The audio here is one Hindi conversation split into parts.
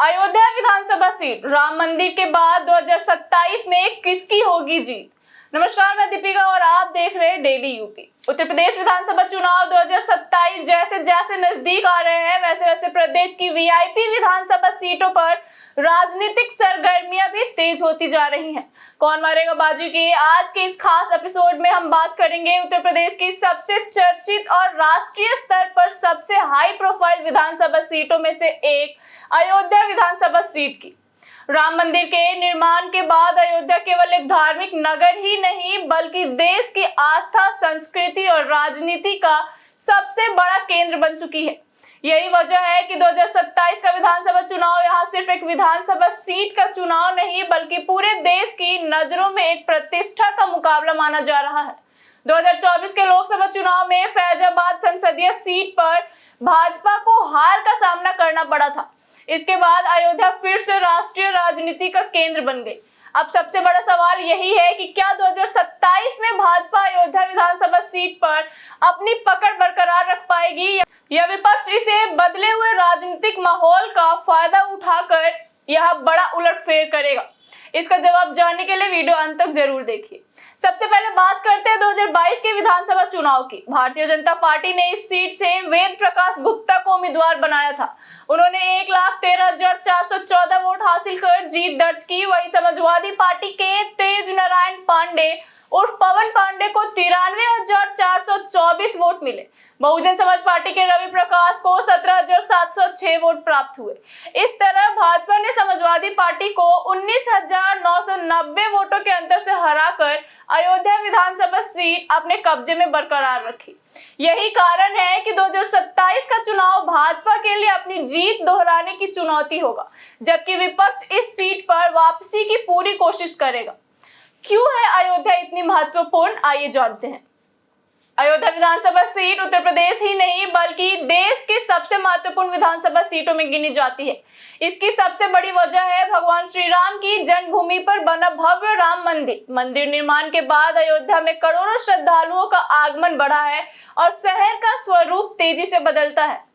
अयोध्या विधानसभा सीट राम मंदिर के बाद 2027 में किसकी होगी जीत। नमस्कार, मैं दीपिका और आप देख रहे हैं डेली यूपी। उत्तर प्रदेश विधानसभा चुनाव 2027 जैसे जैसे नजदीक आ रहे हैं वैसे वैसे प्रदेश की वीआईपी विधानसभा सीटों पर राजनीतिक सरगर्मियां भी तेज होती जा रही हैं। कौन मारेगा बाजी के आज के इस खास एपिसोड में हम बात करेंगे उत्तर प्रदेश की सबसे चर्चित और राष्ट्रीय स्तर पर सबसे हाई प्रोफाइल विधानसभा सीटों में से एक अयोध्या विधानसभा सीट की। राम मंदिर के निर्माण के बाद अयोध्या केवल एक धार्मिक नगर ही नहीं बल्कि देश की आस्था, संस्कृति और राजनीति का सबसे बड़ा केंद्र बन चुकी है। यही वजह है कि 2027 का विधानसभा चुनाव यहाँ सिर्फ एक विधानसभा सीट का चुनाव नहीं बल्कि पूरे देश की नजरों में एक प्रतिष्ठा का मुकाबला माना जा रहा है। 2024 के लोकसभा चुनाव में फैजाबाद संसदीय सीट पर भाजपा को हार का सामना करना पड़ा था। इसके बाद अयोध्या फिर से राष्ट्रीय राजनीति का केंद्र बन गई। अब सबसे बड़ा सवाल यही है कि क्या 2027 में भाजपा अयोध्या विधानसभा सीट पर अपनी पकड़ बरकरार रख पाएगी या विपक्ष इसे बदले हुए राजनीतिक माहौल का फायदा उठाकर यह बड़ा उलटफेर करेगा। इसका जवाब जानने के लिए वीडियो अंत तक जरूर देखिए। सबसे पहले बात करते हैं 2022 के विधानसभा चुनाव की। भारतीय जनता पार्टी ने इस सीट से वेद प्रकाश गुप्ता को उम्मीदवार बनाया था। उन्होंने 1,13,414 वोट हासिल कर जीत दर्ज की। वहीं समाजवादी पार्टी के तेज नारायण पांडे उर्फ पवन पांडे को 93,424 वोट मिले। बहुजन समाज पार्टी के रवि प्रकाश को 17,706 वोट प्राप्त हुए। इस तरह भाजपा ने समाजवादी पार्टी को 19,990 वोटों के अंतर से हराकर अयोध्या विधानसभा सीट अपने कब्जे में बरकरार रखी। यही कारण है कि 2027 का चुनाव भाजपा के लिए अपनी जीत दोहराने की चुनौती होगा, जबकि विपक्ष इस सीट पर वापसी की पूरी कोशिश करेगा। क्यों है अयोध्या इतनी महत्वपूर्ण, आइए जानते हैं। अयोध्या विधानसभा सीट उत्तर प्रदेश ही नहीं बल्कि देश की सबसे महत्वपूर्ण विधानसभा सीटों में गिनी जाती है। इसकी सबसे बड़ी वजह है भगवान श्री राम की जन्मभूमि पर बना भव्य राम मंदिर। मंदिर निर्माण के बाद अयोध्या में करोड़ों श्रद्धालुओं का आगमन बढ़ा है और शहर का स्वरूप तेजी से बदलता है।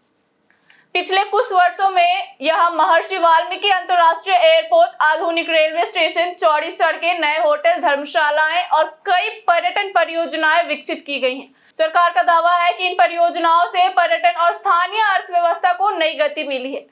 पिछले कुछ वर्षों में यह महर्षि वाल्मीकि अंतरराष्ट्रीय एयरपोर्ट, आधुनिक रेलवे स्टेशन, चौड़ी सड़कें, नए होटल, धर्मशालाएं और कई पर्यटन परियोजनाएं विकसित की गई हैं। सरकार का दावा है कि इन परियोजनाओं से पर्यटन और स्थानीय अर्थव्यवस्था को नई गति मिली है।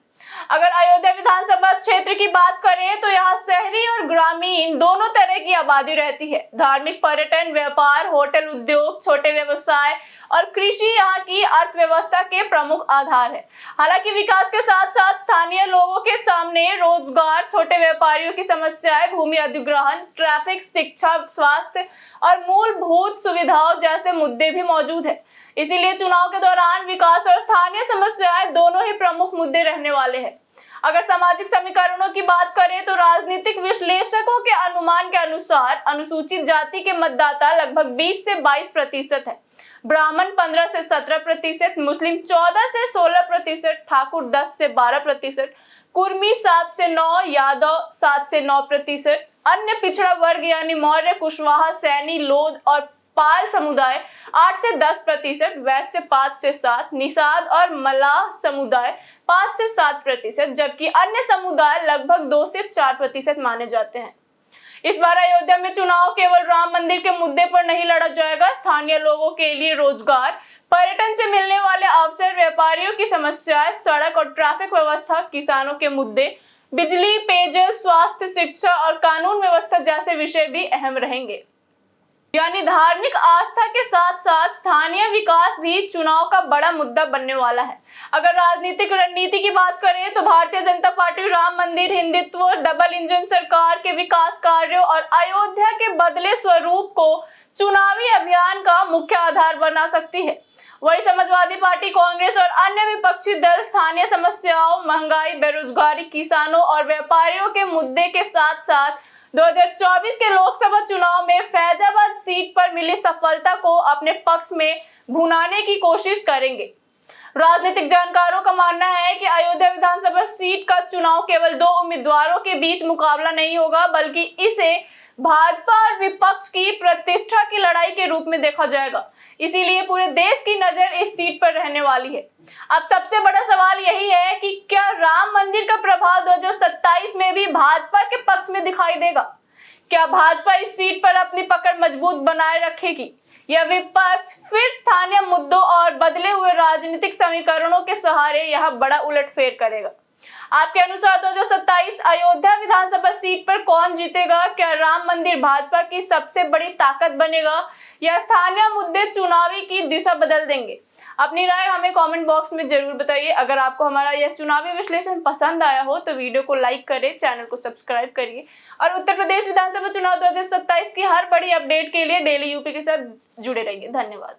अगर अयोध्या विधानसभा क्षेत्र की बात करें तो यहाँ शहरी और ग्रामीण दोनों तरह की आबादी रहती है। धार्मिक, पर्यटन, व्यापार, होटल उद्योग, छोटे व्यवसाय और कृषि यहाँ की अर्थव्यवस्था के प्रमुख आधार है। हालांकि विकास के साथ साथ स्थानीय लोगों के सामने रोजगार, छोटे व्यापारियों की समस्याएं, भूमि अधिग्रहण, ट्रैफिक, शिक्षा, स्वास्थ्य और मूलभूत सुविधाओं जैसे मुद्दे भी मौजूद है। इसीलिए चुनाव के दौरान विकास और स्थानीय समस्याएं दोनों ही प्रमुख मुद्दे रहने वाले हैं। अगर सामाजिक समीकरणों की बात करें तो राजनीतिक विश्लेषकों के अनुमान के अनुसार अनुसूचित जाति के मतदाता लगभग 20 से 22% है, ब्राह्मण 15 से 17%, मुस्लिम 14 से 16%, ठाकुर 10 से 12%, कुर्मी 7 से 9%, यादव 7 से 9%, अन्य पिछड़ा वर्ग यानी मौर्य, कुशवाहा, सैनी, लोध और पाल समुदाय 8 से 10%, वैश्य 5 से 7%, निषाद और मलाह समुदाय 5 से 7%, जबकि अन्य समुदाय लगभग 2 से 4% माने जाते हैं। इस बार अयोध्या में चुनाव केवल राम मंदिर के मुद्दे पर नहीं लड़ा जाएगा। स्थानीय लोगों के लिए रोजगार, पर्यटन से मिलने वाले अवसर, व्यापारियों की समस्याएं, सड़क और ट्रैफिक व्यवस्था, किसानों के मुद्दे, बिजली, पेयजल, स्वास्थ्य, शिक्षा और कानून व्यवस्था जैसे विषय भी अहम रहेंगे। यानी धार्मिक आस्था के साथ साथ स्थानीय विकास भी चुनाव का बड़ा मुद्दा बनने वाला है। अगर राजनीतिक रणनीति की बात करें तो भारतीय जनता पार्टी राम मंदिर, हिंदुत्व, डबल इंजन सरकार के विकास कार्यों और अयोध्या के बदले स्वरूप को चुनावी अभियान का मुख्य आधार बना सकती है। वही समाजवादी पार्टी, कांग्रेस और अन्य विपक्षी दल स्थानीय समस्याओं, महंगाई, बेरोजगारी, किसानों और व्यापारियों के मुद्दे के साथ साथ 2024 के लोकसभा चुनाव में फैजाबाद सीट पर मिली सफलता को अपने पक्ष में भुनाने की कोशिश करेंगे। राजनीतिक जानकारों का मानना है कि अयोध्या विधानसभा सीट का चुनाव केवल दो उम्मीदवारों के बीच मुकाबला नहीं होगा बल्कि इसे भाजपा और विपक्ष की प्रतिष्ठा की लड़ाई के रूप में देखा जाएगा। इसीलिए पूरे देश की नजर इस सीट पर रहने वाली है। अब सबसे बड़ा सवाल यही है कि क्या राम मंदिर का प्रभाव 2027 में भी भाजपा के पक्ष में दिखाई देगा? क्या भाजपा इस सीट पर अपनी पकड़ मजबूत बनाए रखेगी या विपक्ष फिर स्थानीय मुद्दों और बदले हुए राजनीतिक समीकरणों के सहारे यह बड़ा उलटफेर करेगा? आपके अनुसार 2027 अयोध्या विधानसभा सीट पर कौन जीतेगा? क्या राम मंदिर भाजपा की सबसे बड़ी ताकत बनेगा या स्थानीय मुद्दे चुनावी की दिशा बदल देंगे? अपनी राय हमें कमेंट बॉक्स में जरूर बताइए। अगर आपको हमारा यह चुनावी विश्लेषण पसंद आया हो तो वीडियो को लाइक करें, चैनल को सब्सक्राइब करिए और उत्तर प्रदेश विधानसभा चुनाव 2027 की हर बड़ी अपडेट के लिए डेली यूपी के साथ जुड़े रहिए। धन्यवाद।